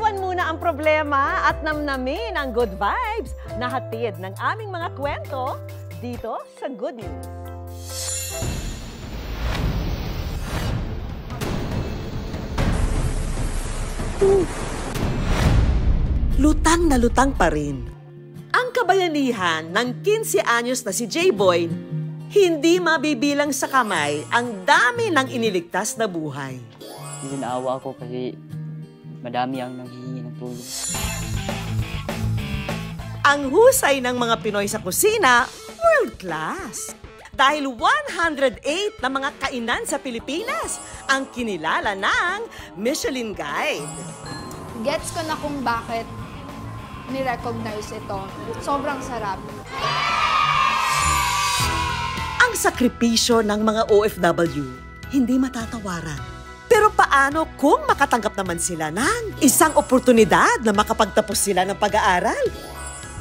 Iwan muna ang problema at namnamin ang good vibes na hatid ng aming mga kwento dito sa Good News. Lutang na lutang pa rin. Ang kabayanihan ng 15 anyos na si J-Boy, hindi mabibilang sa kamay ang dami ng iniligtas na buhay. Hindi naawa ako kasi madami ang nanghihingi ng tulong. Ang husay ng mga Pinoy sa kusina, world class. Dahil 108 na mga kainan sa Pilipinas ang kinilala ng Michelin Guide. Gets ko na kung bakit ni-recognize ito. Sobrang sarap. Ang sakripisyo ng mga OFW, hindi matatawaran. Pero paano kung makatanggap naman sila ng isang oportunidad na makapagtapos sila ng pag-aaral?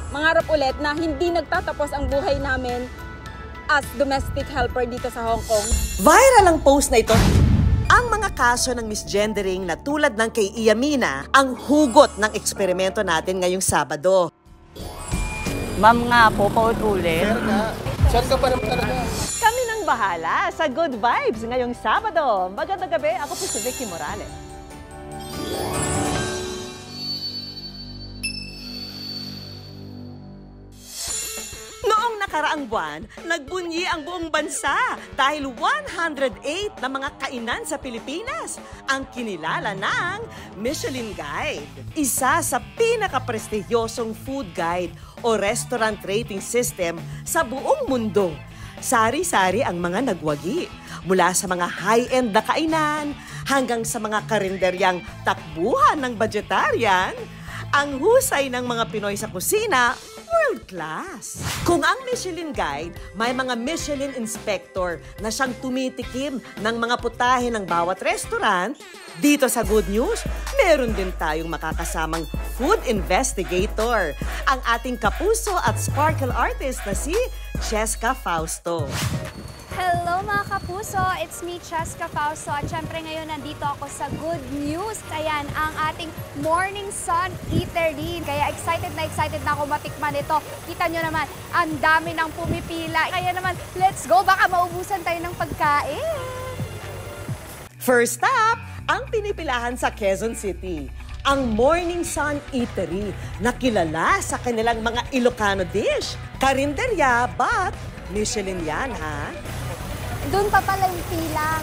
Mangarap ulit na hindi nagtatapos ang buhay namin as domestic helper dito sa Hong Kong. Viral ang post na ito. Ang mga kaso ng misgendering na tulad ng kay Iyamina ang hugot ng eksperimento natin ngayong Sabado. Ma'am nga po, paulit-ulit. Share ka pa naman talaga. Kami nang bahala sa Good Vibes ngayong Sabado. Magandang gabi, ako po si Vicky Morales. Noong nakaraang buwan, nagbunyi ang buong bansa dahil 108 na mga kainan sa Pilipinas ang kinilala ng Michelin Guide. Isa sa pinakaprestigyosong food guide o restaurant rating system sa buong mundo. Sari-sari ang mga nagwagi, mula sa mga high-end na kainan hanggang sa mga karinderyang takbuhan ng vegetarian. Ang husay ng mga Pinoy sa kusina, world class. Kung ang Michelin Guide, may mga Michelin inspector na siyang tumitikim ng mga putahe ng bawat restaurant, dito sa Good News, meron din tayong makakasamang food investigator, ang ating kapuso at sparkle artist na si Cheska Fausto. Hello mga kapuso! It's me, Cheska Fausto. At syempre ngayon nandito ako sa Good News. Ayan, ang ating Morning Sun Eatery. Kaya excited na ako matikman ito. Kita nyo naman, ang dami ng pumipila. Kaya naman, let's go! Baka maubusan tayo ng pagkain. First up, ang pinipilahan sa Quezon City. Ang Morning Sun Eatery na kilala sa kanilang mga Ilocano dish. Karinderya, but Michelin yan, ha? Doon pa pala yung pila.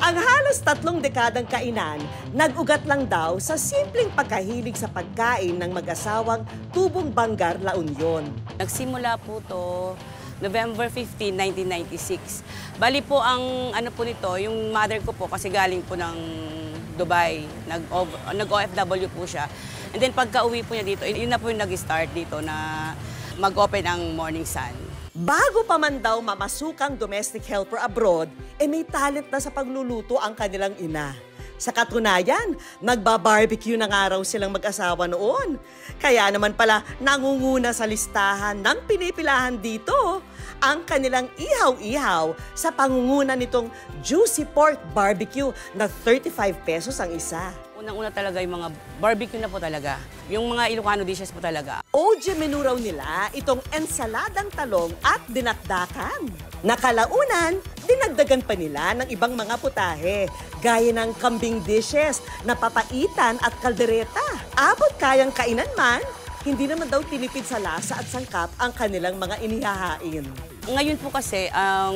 Ang halos 3 dekadang kainan, nag-ugat lang daw sa simpleng pagkahilig sa pagkain ng mag-asawang Tubong Bangar, La Union. Nagsimula po to November 15, 1996. Bali po ang ano po nito, yung mother ko po kasi galing po ng Dubai. Nag-OFW po siya. And then pagka-uwi po niya dito, yun na po yung nag-start dito na mag-open ang Morning Sun. Bago pa man daw mamasukang domestic helper abroad, may talent na sa pagluluto ang kanilang ina. Sa katunayan, nagba-barbecue na nga raw silang mag-asawa noon. Kaya naman pala nangunguna sa listahan ng pinipilahan dito ang kanilang ihaw-ihaw sa pangunguna nitong Juicy Pork Barbecue na 35 pesos ang isa. Unang-una talaga yung mga barbecue na po talaga. Yung mga Ilocano dishes po talaga. OG menu raw nila itong ensaladang talong at dinakdakan. Nakalaunan, dinagdagan pa nila ng ibang mga putahe, gaya ng kambing dishes na papaitan at kaldereta. Abot kayang kainan man, hindi naman daw tinipid sa lasa at sangkap ang kanilang mga inihahain. Ngayon po kasi, ang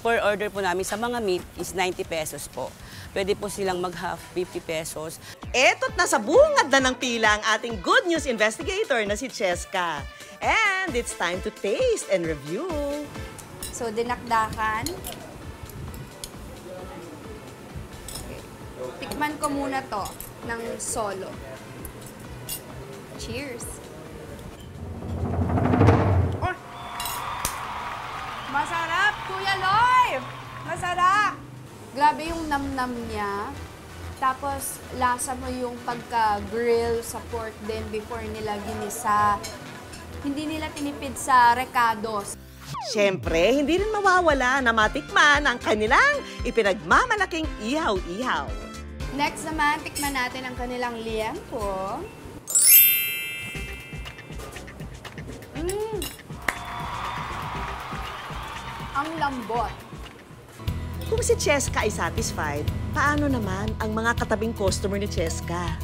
per order po namin sa mga meat is 90 pesos po. Pwede po silang mag-half 50 pesos. Eto't nasa bungad na ng pila ang ating Good News investigator na si Cheska. And it's time to taste and review. So, dinakdakan. Tikman ko muna to ng solo. Cheers! Oh! Masarap, Kuya Loy! Masarap! Grabe yung namnam niya. Tapos, lasa mo yung pagka-grill sa pork din before nila ginisa. Hindi nila tinipid sa recados. Siyempre, hindi rin mawawala na matikman ang kanilang ipinagmamalaking ihaw-ihaw. Next naman, tikman natin ang kanilang liempo. Ang lambot. Kung si Cheska ay satisfied, paano naman ang mga katabing customer ni Cheska?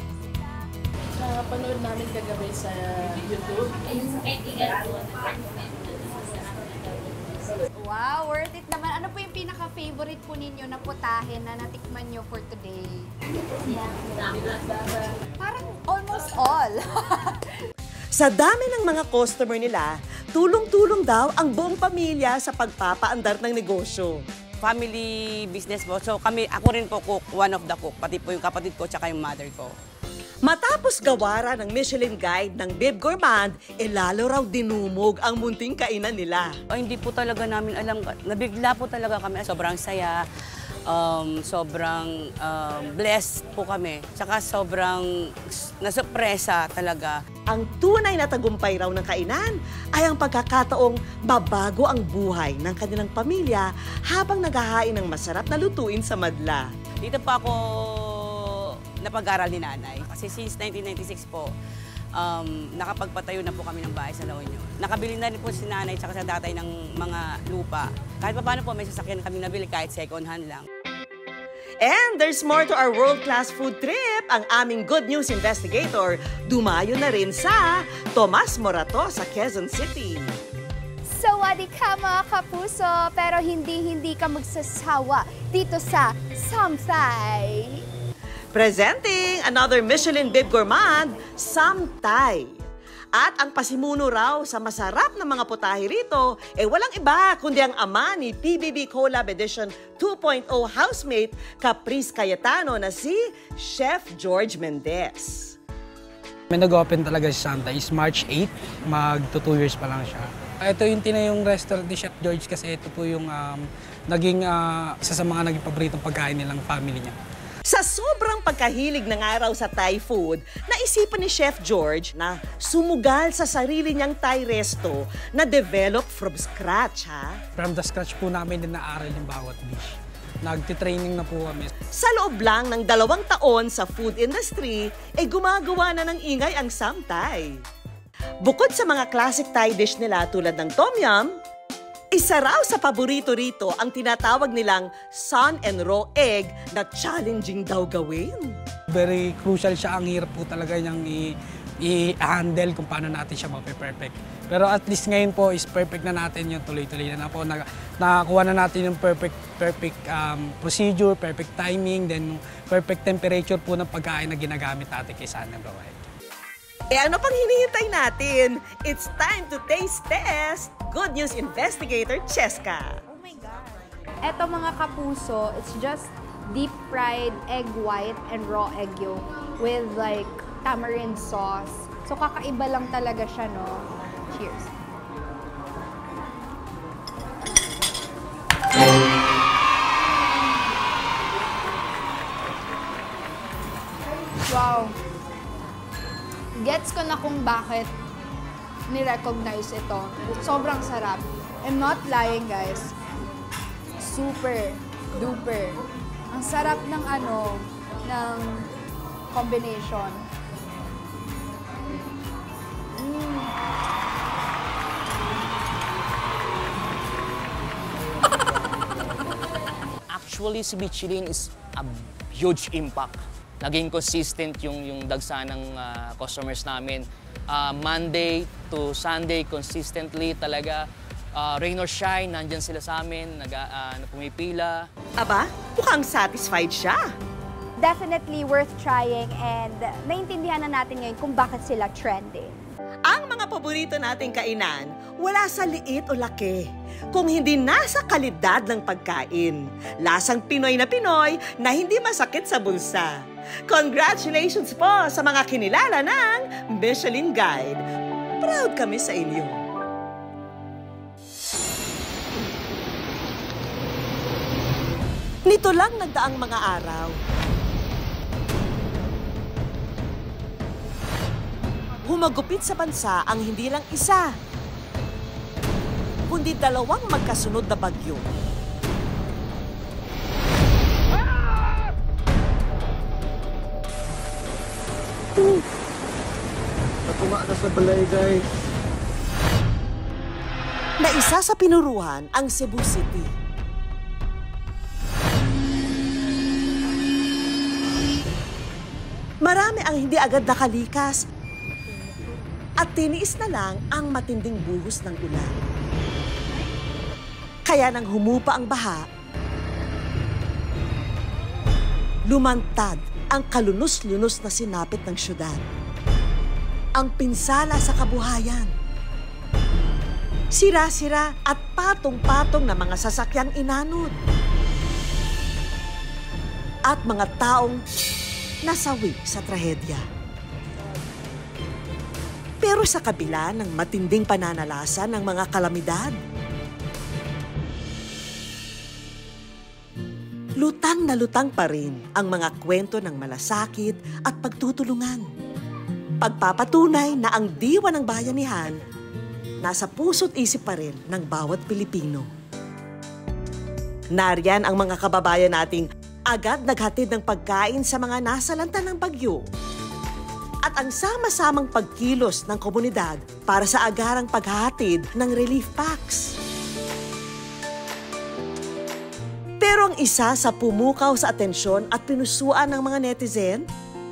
Napanood namin kagabi sa YouTube. Wow, worth it naman. Ano po yung pinaka-favorite po ninyo na putahe na natikman nyo for today? Parang almost all. Sa dami ng mga customer nila, tulong-tulong daw ang buong pamilya sa pagpapaandar ng negosyo. Family business po. So ako rin po cook, one of the cook. Pati po yung kapatid ko tsaka yung mother ko. Matapos gawaran ng Michelin Guide ng Bib Gourmand, lalo raw dinumog ang munting kainan nila. Hindi po talaga namin alam. Nabigla po talaga kami. Sobrang saya. Sobrang blessed po kami. Tsaka sobrang nasurpresa talaga. Ang tunay na tagumpay raw ng kainan ay ang pagkakataong babago ang buhay ng kanilang pamilya habang naghahain ng masarap na lutuin sa madla. Dito po ako napag-aral ni nanay. Kasi since 1996 po, nakapagpatayo na po kami ng bahay sa La Union. Nakabili na rin po si nanay at sa tatay ng mga lupa. Kahit pa paano po may sasakyan kami nabili kahit second hand lang. And there's more to our world-class food trip. Ang aming Good News investigator dumayo na rin sa Tomas Morato sa Quezon City. Sawadi ka mga kapuso, pero hindi ka magsasawa dito sa Samthay. Presenting another Michelin Bib Gourmand, Samthay. At ang pasimuno raw sa masarap na mga putahe rito, walang iba kundi ang ama ni PBB Collab Edition 2.0 housemate Caprice Cayetano na si Chef George Mendez. May nag-open talaga si Samthay is March 8, magto 2 years pa lang siya. Ito yung tinayong restaurant ni Chef George kasi ito po yung naging isa sa mga naging paboritong pagkain nilang family niya. Sa sobrang pagkahilig ng araw sa Thai food, naisipan ni Chef George na sumugal sa sarili niyang Thai resto na develop from scratch, ha? From the scratch po namin din naaral yung bawat dish. Nagtitraining na po kami. Sa loob lang ng 2 taon sa food industry, gumagawa na ng ingay ang Samthay. Bukod sa mga classic Thai dish nila tulad ng Tom Yum, isa raw sa paborito rito ang tinatawag nilang sun and raw egg na challenging daw gawin. Very crucial siya. Ang hirap po talaga niyang i-handle kung paano natin siya mape-perfect. Pero at least ngayon po is perfect na natin yung tuloy-tuloy na po. Nakakuha na natin yung perfect procedure, perfect timing, then perfect temperature po ng pagkain na ginagamit natin kay sun and raw egg. Ano pang hinihintay natin? It's time to taste test! Good News investigator Cheska. Oh my God. Eto mga kapuso, it's just deep fried egg white and raw egg yolk with like tamarind sauce. So kakaiba lang talaga siya, no? Cheers. Wow. Gets ko na kung bakit ni-recognize ito. Sobrang sarap. I'm not lying, guys. Super duper. Ang sarap ng ng combination. Actually, si Michelin is a huge impact. Naging consistent yung dagsa ng customers namin. Monday to Sunday, consistently talaga. Rain or shine, nandyan sila sa amin, pumipila. Aba, mukhang satisfied siya. Definitely worth trying and naintindihan na natin ngayon kung bakit sila trending. Ang mga paborito nating kainan, wala sa liit o laki, kung hindi nasa kalidad ng pagkain. Lasang Pinoy na hindi masakit sa bulsa. Congratulations po sa mga kinilala ng Michelin Guide. Proud kami sa inyo. Nito lang nagdaang mga araw. Humagupit sa bansa ang hindi lang isa, kundi 2 magkasunod na bagyo. ito. Natuma na sa balay, guys. Na isa sa pinuruhan ang Cebu City. Marami ang hindi agad nakalikas at tiniis na lang ang matinding buhos ng ulan. Kaya nang humupa ang baha, lumantad ang kalunos-lunos na sinapit ng syudad. Ang pinsala sa kabuhayan. Sira-sira at patong-patong na mga sasakyang inanod. At mga taong nasawi sa trahedya. Pero sa kabila ng matinding pananalasa ng mga kalamidad, lutang na lutang pa rin ang mga kwento ng malasakit at pagtutulungan. Pagpapatunay na ang diwa ng bayanihan nasa puso't isip pa rin ng bawat Pilipino. Nariyan ang mga kababayan nating agad naghatid ng pagkain sa mga nasalanta ng bagyo. At ang sama-samang pagkilos ng komunidad para sa agarang paghahatid ng relief packs. Pero ang isa sa pumukaw sa atensyon at pinusuan ng mga netizen,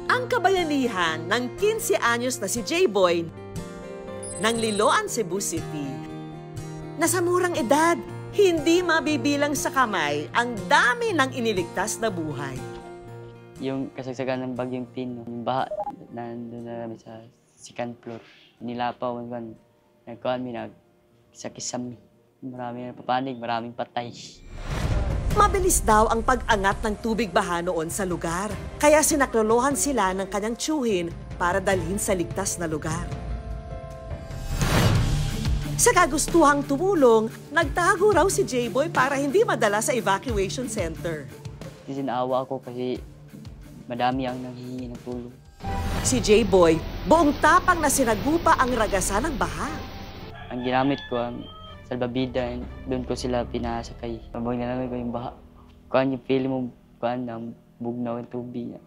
ang kabayanihan ng 15 anyos na si J-Boy ng Liloan, Cebu City, na sa murang edad, hindi mabibilang sa kamay ang dami ng iniligtas na buhay. Yung kasagsagan ng bagyong Pino, yung baha, nandun na namin sa second floor. Nilapaw, nagkuhan mi, nagsakisami. Maraming napapanig, maraming patay. Mabilis daw ang pag-angat ng tubig baha noon sa lugar. Kaya sinaklolohan sila ng kanyang tiyuhin para dalhin sa ligtas na lugar. Sa kagustuhang tumulong, nagtago raw si J-Boy para hindi madala sa evacuation center. Sinaawa ako kasi madami ang nanghihingi ng tulong. Si J-Boy, buong tapang na sinagupa ang ragasan ng baha. Ang ginamit ko ang salbabida, doon ko sila pinasakay. Pabag na namin ko yung baha. Kuhan yung feeling mo, kuhan ng bugnaw yung tubig.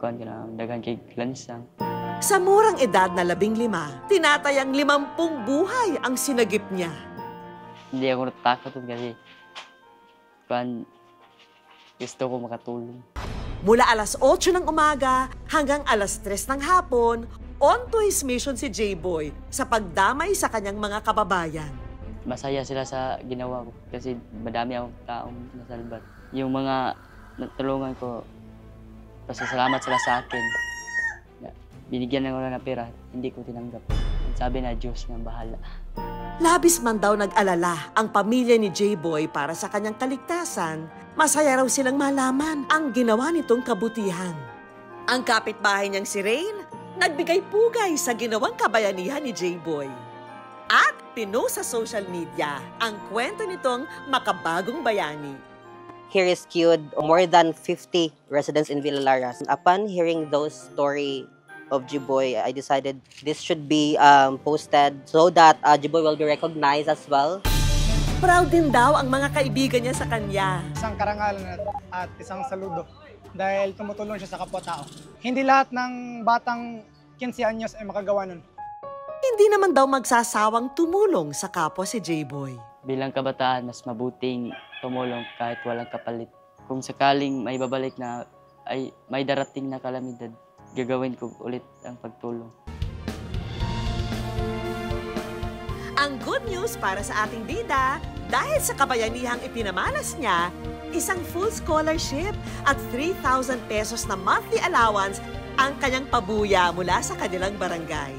Kuhan ka na dagan kay lansang. Sa murang edad na 15, tinatayang 50 buhay ang sinagip niya. Hindi ako natakot kasi kuhan, gusto ko makatulong. Mula alas 8 ng umaga hanggang alas 3 ng hapon, on to his mission si J-Boy sa pagdamay sa kanyang mga kababayan. Masaya sila sa ginawa ko kasi madami akong taong nasalbat. Yung mga natulungan ko, pasasalamat sila sa akin. Binigyan ko na ng pera, hindi ko tinanggap. Sabi na Diyos na bahala. Labis man daw nag-alala ang pamilya ni J-Boy para sa kanyang kaligtasan, masaya raw silang malaman ang ginawa nitong kabutihan. Ang kapitbahay niyang si Rain, nagbigay pugay sa ginawang kabayanihan ni J-Boy. At pinost sa social media ang kwento nitong makabagong bayani. He rescued more than 50 residents in Villalara. Upon hearing those stories of J-Boy, I decided this should be posted so that J-Boy will be recognized as well. Proud din daw ang mga kaibigan niya sa kanya. Isang karangalan at isang saludo dahil tumutulong siya sa kapwa-tao. Hindi lahat ng batang 15 anyos ay makagawa nun. Hindi naman daw magsasawang tumulong sa kapwa si J-Boy. Bilang kabataan, mas mabuting tumulong kahit walang kapalit. Kung sakaling may babalik na ay may darating na kalamidad, gagawin ko ulit ang pagtulong. Ang good news para sa ating bida, dahil sa kabayanihang ipinamalas niya, isang full scholarship at 3,000 pesos na monthly allowance ang kanyang pabuya mula sa kanilang barangay.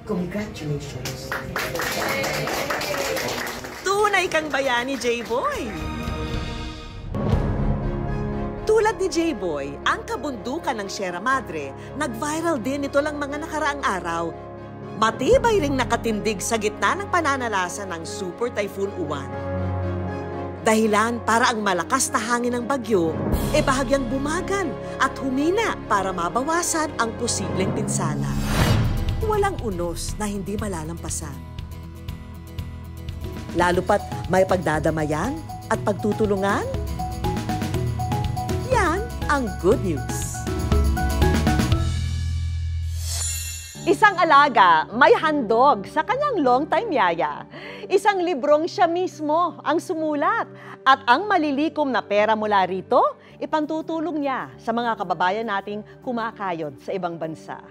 Congratulations! Tunay kang bayani, J-Boy! Tulad ni J-Boy, ang kabundukan ng Sierra Madre, nag-viral din ito lang mga nakaraang araw. Matibay ring nakatindig sa gitna ng pananalasa ng Super Typhoon Uwan. Dahilan para ang malakas na hangin ng bagyo, bahagyang bumagal at humina para mabawasan ang posibleng pinsala. Walang unos na hindi malalampasan. Lalo pat may pagdadamayan at pagtutulungan, yan ang good news. Isang alaga may handog sa kanyang long-time yaya. Isang librong siya mismo ang sumulat. At ang malilikom na pera mula rito, ipantutulong niya sa mga kababayan nating kumakayod sa ibang bansa.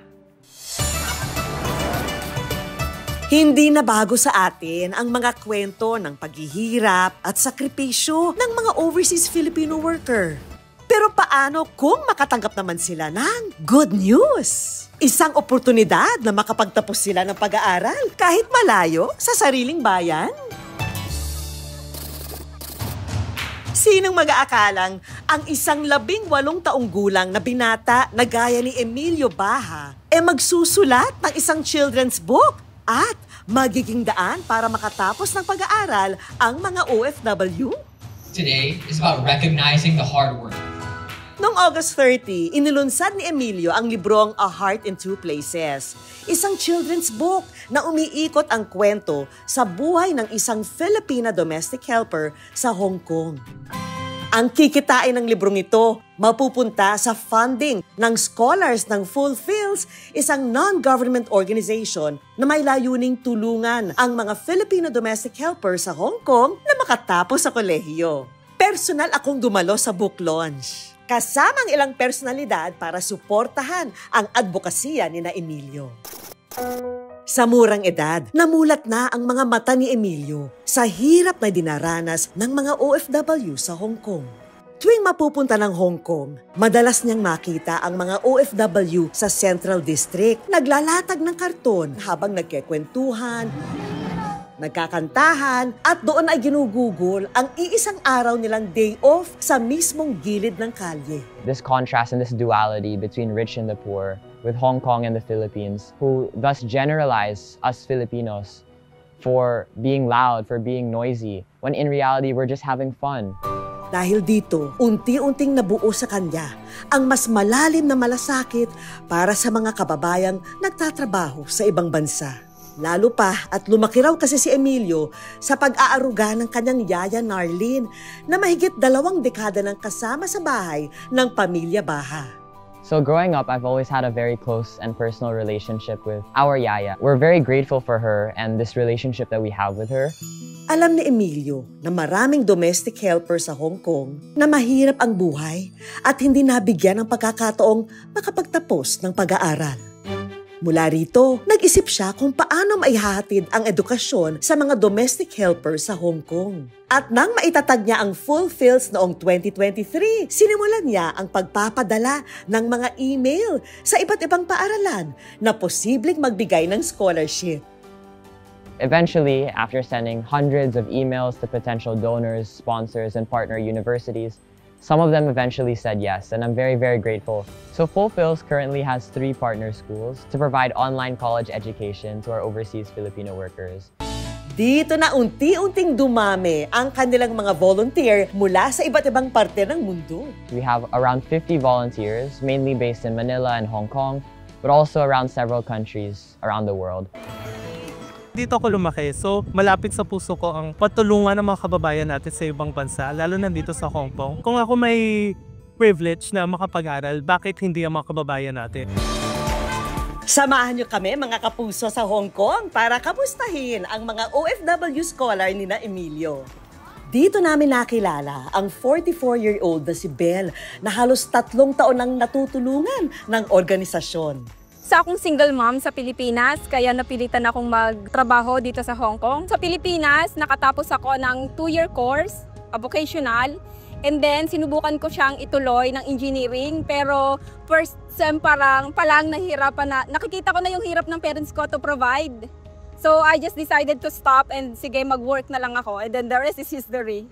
Hindi na bago sa atin ang mga kwento ng paghihirap at sakripisyo ng mga overseas Filipino worker. Pero paano kung makatanggap naman sila ng good news? Isang oportunidad na makapagtapos sila ng pag-aaral kahit malayo sa sariling bayan? Sinong mag-aakalang ang isang 18 taong gulang na binata na gaya ni Emilio Baha magsusulat ng isang children's book at magiging daan para makatapos ng pag-aaral ang mga OFW? Today is about recognizing the hard work. Noong August 30, inilunsad ni Emilio ang librong A Heart in Two Places, isang children's book na umiikot ang kwento sa buhay ng isang Filipina domestic helper sa Hong Kong. Ang kikitain ng librong ito mapupunta sa funding ng Scholars ng Fulfills, isang non-government organization na may layuning tulungan ang mga Filipino domestic helper sa Hong Kong na makatapos sa kolehiyo. Personal akong dumalo sa book launch, kasamang ilang personalidad para suportahan ang advokasya ni na Emilio. Sa murang edad, namulat na ang mga mata ni Emilio sa hirap na dinaranas ng mga OFW sa Hong Kong. Tuwing mapupunta ng Hong Kong, madalas niyang makita ang mga OFW sa Central District naglalatag ng karton habang nagkekwentuhan, nagkakantahan at doon ay ginugugol ang iisang araw nilang day off sa mismong gilid ng kalye. This contrast and this duality between rich and the poor with Hong Kong and the Philippines, who thus generalize us Filipinos for being loud, for being noisy, when in reality we're just having fun. Dahil dito, unti-unting nabuo sa kanya ang mas malalim na malasakit para sa mga kababayang nagtatrabaho sa ibang bansa. Lalo pa at lumaki raw kasi si Emilio sa pag-aaruga ng kanyang yaya Narlene na mahigit 2 dekada ng kasama sa bahay ng pamilya Baha. So growing up, I've always had a very close and personal relationship with our yaya. We're very grateful for her and this relationship that we have with her. Alam ni Emilio na maraming domestic helper sa Hong Kong na mahirap ang buhay at hindi nabigyan ng pagkakataong makapagtapos ng pag-aaral. Mula rito, nag-isip siya kung paano maihahatid ang edukasyon sa mga domestic helpers sa Hong Kong. At nang maitatag niya ang Fulfills noong 2023, sinimulan niya ang pagpapadala ng mga email sa iba't ibang paaralan na posibleng magbigay ng scholarship. Eventually, after sending hundreds of emails to potential donors, sponsors, and partner universities, some of them eventually said yes, and I'm very, very grateful. So Fulfills currently has 3 partner schools to provide online college education to our overseas Filipino workers. Dito na unti-unting dumami ang kanilang mga volunteer mula sa iba't ibang parte ng mundo. We have around 50 volunteers, mainly based in Manila and Hong Kong, but also around several countries around the world. Dito ako lumaki, so malapit sa puso ko ang patulungan ng mga kababayan natin sa ibang bansa, lalo na dito sa Hong Kong. Kung ako may privilege na makapag-aral, bakit hindi ang mga kababayan natin? Samahan niyo kami mga kapuso sa Hong Kong para kamustahin ang mga OFW scholar ni na Emilio. Dito namin nakilala ang 44-year-old na si Belle na halos 3 taon nang natutulungan ng organisasyon. Sa akong single mom sa Pilipinas, kaya napilitan akong magtrabaho dito sa Hong Kong. Sa Pilipinas, nakatapos ako ng 2-year course, vocational, and then sinubukan ko siyang ituloy ng engineering, pero first sem palang nahihirapan na, nakikita ko na yung hirap ng parents ko to provide. So I just decided to stop and sige, mag-work na lang ako, and then the rest is history.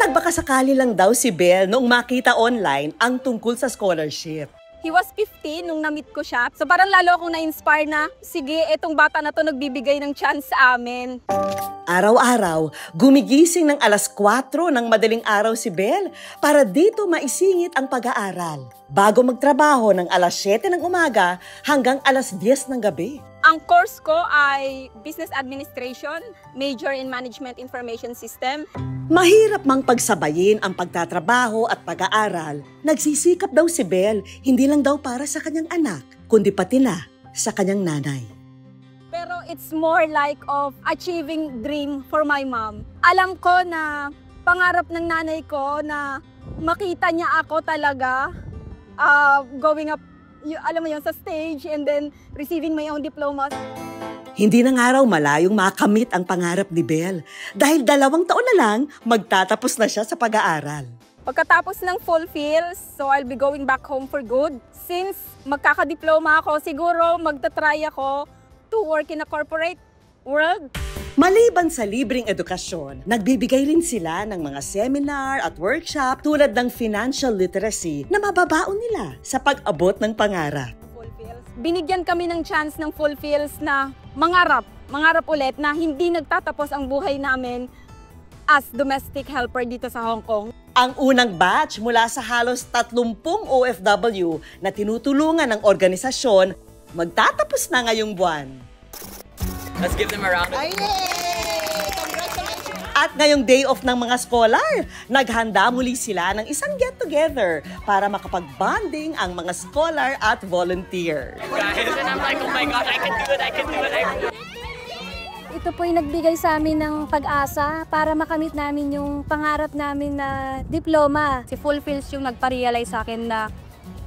Nagbakasakali lang daw si Belle noong makita online ang tungkol sa scholarship. He was 15 nung na-meet ko siya. So parang lalo akong na-inspire na, sige, etong bata na to nagbibigay ng chance sa amin. Araw-araw, gumigising ng alas 4 ng madaling araw si Belle para dito maisingit ang pag-aaral. Bago magtrabaho ng alas 7 ng umaga hanggang alas 10 ng gabi. Ang course ko ay Business Administration, major in Management Information System. Mahirap mang pagsabayin ang pagtatrabaho at pag-aaral. Nagsisikap daw si Belle, hindi lang daw para sa kanyang anak, kundi pati na sa kanyang nanay. Pero it's more like of achieving dream for my mom. Alam ko na pangarap ng nanay ko na makita niya ako talaga going up, alam mo yun, sa stage and then receiving my own diploma. Hindi na nga raw malayong makamit ang pangarap ni Belle dahil 2 taon na lang magtatapos na siya sa pag-aaral. Pagkatapos ng fulfills, so I'll be going back home for good. Since magkakadiploma ako, siguro magta-try ako to work in a corporate world. Maliban sa libreng edukasyon, nagbibigay rin sila ng mga seminar at workshop tulad ng financial literacy na mababaon nila sa pag-abot ng pangarap. Binigyan kami ng chance ng fulfills na mangarap ulit na hindi nagtatapos ang buhay namin as domestic helper dito sa Hong Kong. Ang unang batch mula sa halos 30 OFW na tinutulungan ng organisasyon, magtatapos na ngayong buwan. Let's give them a round of At ngayong day off ng mga scholar, naghanda muli sila ng isang get-together para makapag-bonding ang mga scholar at volunteer. And I'm like, oh my God, I can do it, I can do it. Ito po'y nagbigay sa amin ng pag-asa para makamit namin yung pangarap namin na diploma. Si Fulfills yung nagpa-realize sa akin na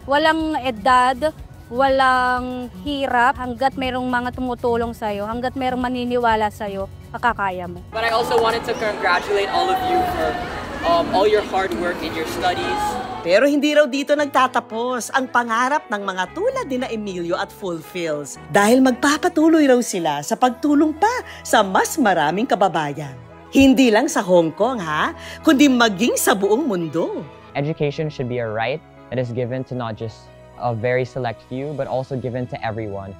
walang edad, walang hirap, hanggat merong mga tumutulong sa'yo, hanggat merong maniniwala sa'yo, makakaya mo. But I also wanted to congratulate all of you for all your hard work in your studies. Pero hindi raw dito nagtatapos ang pangarap ng mga tulad ni na Emilio at Fulfills dahil magpapatuloy raw sila sa pagtulong pa sa mas maraming kababayan. Hindi lang sa Hong Kong kundi maging sa buong mundo. Education should be a right that is given to not just a very select few, but also given to everyone.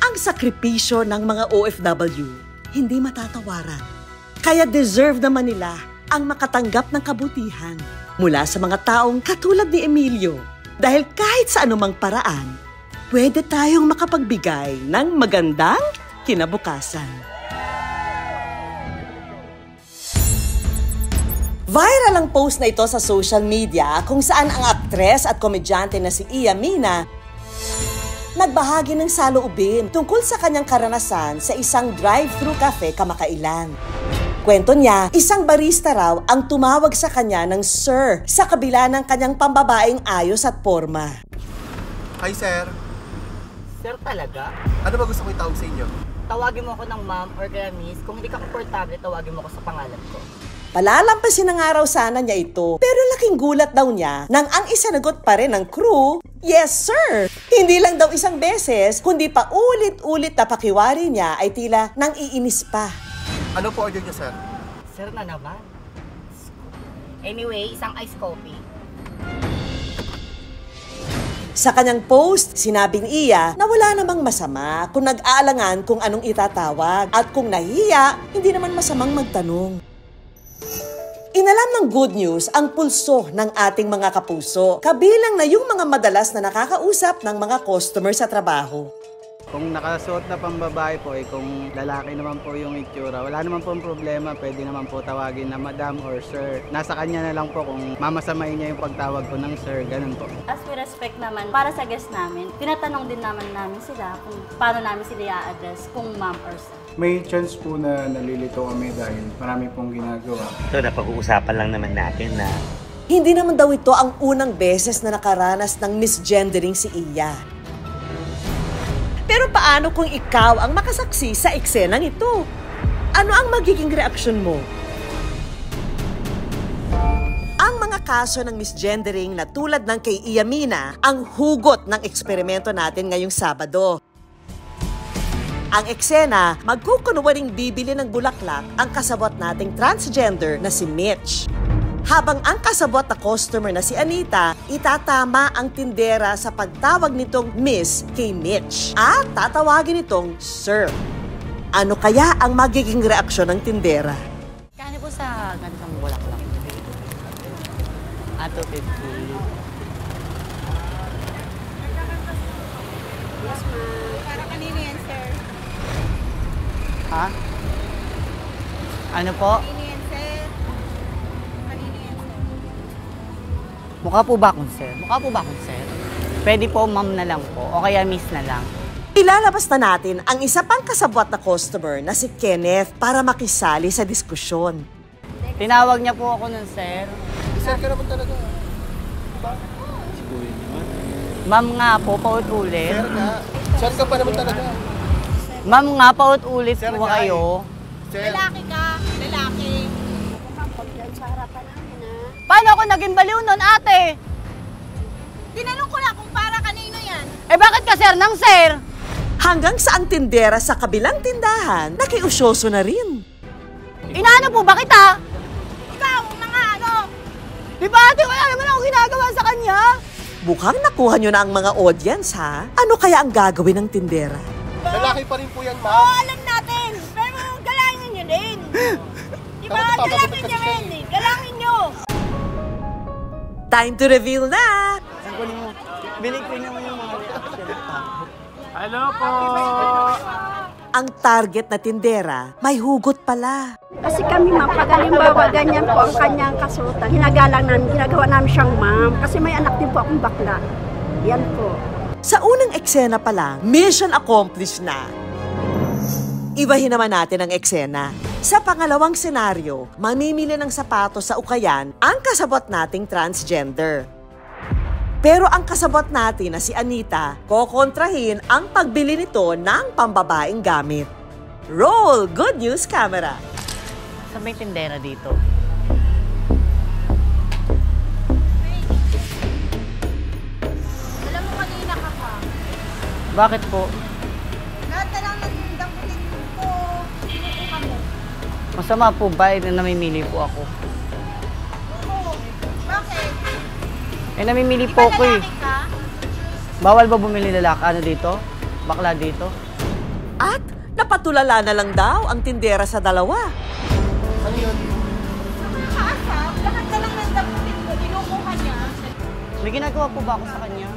Ang sakripisyo ng mga OFW, hindi matatawaran. Kaya deserve naman nila ang makatanggap ng kabutihan mula sa mga taong katulad ni Emilio. Dahil kahit sa anumang paraan, pwede tayong makapagbigay ng magandang kinabukasan. Viral ang post na ito sa social media kung saan ang aktres at komedyante na si Iya Mina nagbahagi ng saloobin tungkol sa kanyang karanasan sa isang drive-thru cafe kamakailan. Kwento niya, isang barista raw ang tumawag sa kanya ng sir sa kabila ng kanyang pambabaeng ayos at porma. Hi, sir. Sir talaga? Ano ba gusto ko itawag sa inyo? Tawagin mo ako ng ma'am or kaya miss. Kung hindi ka komportable, tawagin mo ako sa pangalan ko. Palalampasin na nga raw sana niya ito, pero laking gulat daw niya nang ang isanagot pa rin ng crew, yes sir! Hindi lang daw isang beses, kundi pa ulit-ulit na pakiwari niya ay tila nang iinis pa. Ano po order niyo, sir? Sir na naman. Anyway, isang iced coffee. Sa kanyang post, sinabing Iya na wala namang masama kung nag-aalangan kung anong itatawag at kung nahihiya, hindi naman masamang magtanong. Inalam ng Good News ang pulso ng ating mga kapuso, kabilang na yung mga madalas na nakakausap ng mga customer sa trabaho. Kung nakasuot na pambabae po, kung lalaki naman po yung itsura, wala naman po problema, pwede naman po tawagin na madam or sir. Nasa kanya na lang po kung mamasamain niya yung pagtawag ko ng sir, ganun po. As we respect naman, para sa guest namin, tinatanong din namin sila kung paano namin sila i-address, kung ma'am or sir. May chance po na nalilito kami dahil marami pong ginagawa. So, napag-uusapan lang naman natin na hindi naman daw ito ang unang beses na nakaranas ng misgendering si Iya. Pero paano kung ikaw ang makasaksi sa eksenang ito? Ano ang magiging reaksyon mo? Ang mga kaso ng misgendering na tulad ng kay Iya Mina ang hugot ng eksperimento natin ngayong Sabado. Ang eksena, magkukunwaring bibili ng bulaklak ang kasabot nating transgender na si Mitch. Habang ang kasabot na customer na si Anita, itatama ang tindera sa pagtawag nitong Miss kay Mitch at tatawagin itong Sir. Ano kaya ang magiging reaksyon ng tindera? Kano po sa ganitong bulaklak? 250. Yes, ma'am. Para kanino yan, sir? Ha? Ano po? Mukha po ba akong sir? Mukha po ba akong sir? Pwede po ma'am na lang po o kaya miss na lang. Ilalabas na natin ang isa pang kasabwat na customer na si Kenneth para makisali sa diskusyon. Tinawag niya po ako nun, sir. Sir ka naman talaga. Ma'am nga po, paulit-ulit. Sir nga. Sir ka pa naman talaga. Ma'am nga, paulit-ulit po kayo. Sir. Lalaki ka, lalaki. Paano ako naging baliw nun, ate? Tinanong ko lang kung para kanino yan. Eh bakit ka, sir, ng sir? Hanggang sa ang tindera sa kabilang tindahan, nakiusyoso na rin. Inaano po ba kita? Ikaw, mga ano? Di ba, ate, wala naman ako ginagawa sa kanya? Mukhang nakuha nyo na ang mga audience, ha? Ano kaya ang gagawin ng tindera? Lalaki pa rin po yan, ma'am. Oo, alam natin. Pero galangin nyo din. Di ba, galangin nyo rin eh. Galangin nyo. Time to reveal na! Bilig ko naman yung mga reaction. Hello po! Ang target na tindera, may hugot pala. Kasi kami ma'am, pag halimbawa ganyan po ang kanyang kasuotan, ginagawa namin siyang ma'am. Kasi may anak din po akong bakla. Yan po. Sa unang eksena pa lang, mission accomplished na. Ibahin naman natin ang eksena. Sa pangalawang senaryo, mamimili ng sapatos sa ukayan ang kasabot nating transgender. Pero ang kasabot natin na si Anita, kokontrahin ang pagbili nito ng pambabaeng gamit. Roll Good News Camera! Saan may tindera dito? Alam mo kanina ka pa. Bakit po? Lahat na lang ng damputin ko. Kinukuha mo. Masama po ba na namimili po ako? Oo. Bakit? Eh, namimili po ako eh. Bawal ba bumili lalaki? Ano dito? Bakla dito? At napatulala na lang daw ang tindera sa dalawa. Ano yun? Nakakaasap, lahat na lang ng damputin ko. Kinukuha niya. May ginagawa po ba ako sa kanya?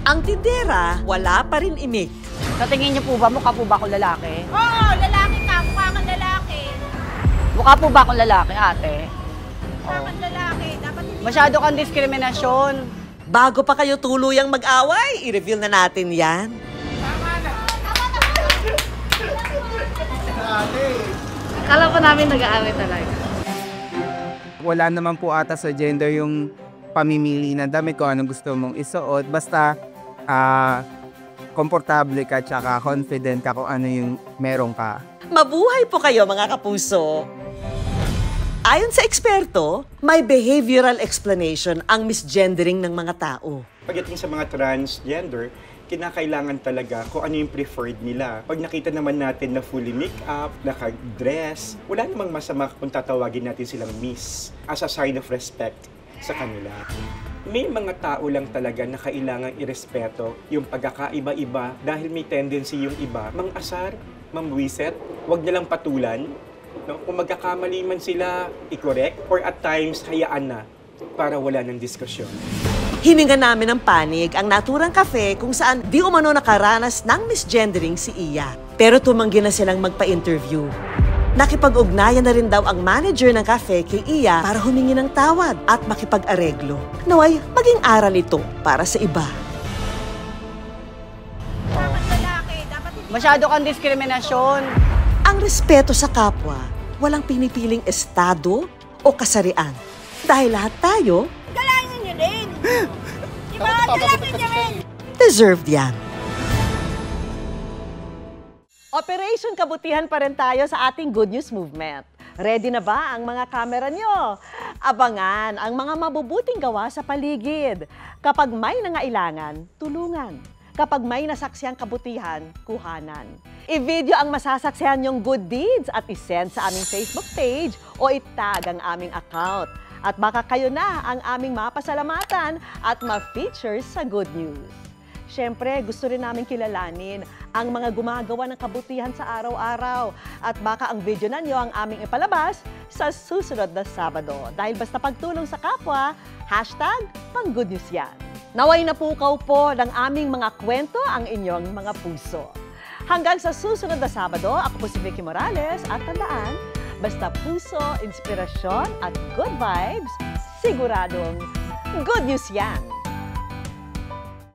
Ang tindera, wala pa rin imik. Sa tingin niyo po ba, mukha po ba ako lalaki? Oo, lalaki ka. Mukha kang lalaki. Mukha po ba akong lalaki, ate? Mukha kang lalaki. Dapat hindi. Masyado kang diskriminasyon. Bago pa kayo tuluyang mag-away, i-reveal na natin yan. Kala po namin nag-aaway talaga. Wala naman po ata sa gender yung pamimili ng damit kung anong gusto mong isuot. Basta komportable ka tsaka confident ka kung ano yung meron ka. Mabuhay po kayo mga kapuso! Ayon sa eksperto, may behavioral explanation ang misgendering ng mga tao. Pagdating sa mga transgender, kinakailangan talaga kung ano yung preferred nila. Pag nakita naman natin na fully make-up, naka-dress, wala namang masama kung tatawagin natin silang miss as a sign of respect sa kanila. May mga tao lang talaga na kailangang irespeto yung pagkakaiba-iba dahil may tendency yung iba mang-asar, mamwiset, wag nilang patulan. No? Kung magkakamali man sila, i-correct or at times hayaan na para wala ng diskusyon. Hininga namin ng panig ang naturang cafe kung saan di umano nakaranas ng misgendering si Iya. Pero tumanggi na silang magpa-interview. Nakipag-ugnayan na rin daw ang manager ng cafe kay Iya para humingi ng tawad at makipag-areglo. Naway, maging aral ito para sa iba. Masyado kang diskriminasyon. Ang respeto sa kapwa, walang pinipiling estado o kasarian. Dahil lahat tayo, Galangin nyo din. Diba? Galangin nyo rin. deserved yan. Operation Kabutihan pa rin tayo sa ating Good News Movement. Ready na ba ang mga kamera nyo? Abangan ang mga mabubuting gawa sa paligid. Kapag may nangailangan, tulungan. Kapag may nasaksiyang kabutihan, kuhanan. I-video ang masasaksihan nyong good deeds at isend sa aming Facebook page o itag ang aming account. At baka kayo na ang aming mapasalamatan at ma-feature sa Good News. Siyempre, gusto rin namin kilalanin ang mga gumagawa ng kabutihan sa araw-araw. At baka ang video nanyo ang aming ipalabas sa susunod na Sabado. Dahil basta pagtulong sa kapwa, #pang-Good-News yan. Naway napukaw po ng aming mga kwento ang inyong mga puso. Hanggang sa susunod na Sabado, ako po si Vicky Morales at tandaan, basta puso, inspirasyon at good vibes, siguradong good news yan!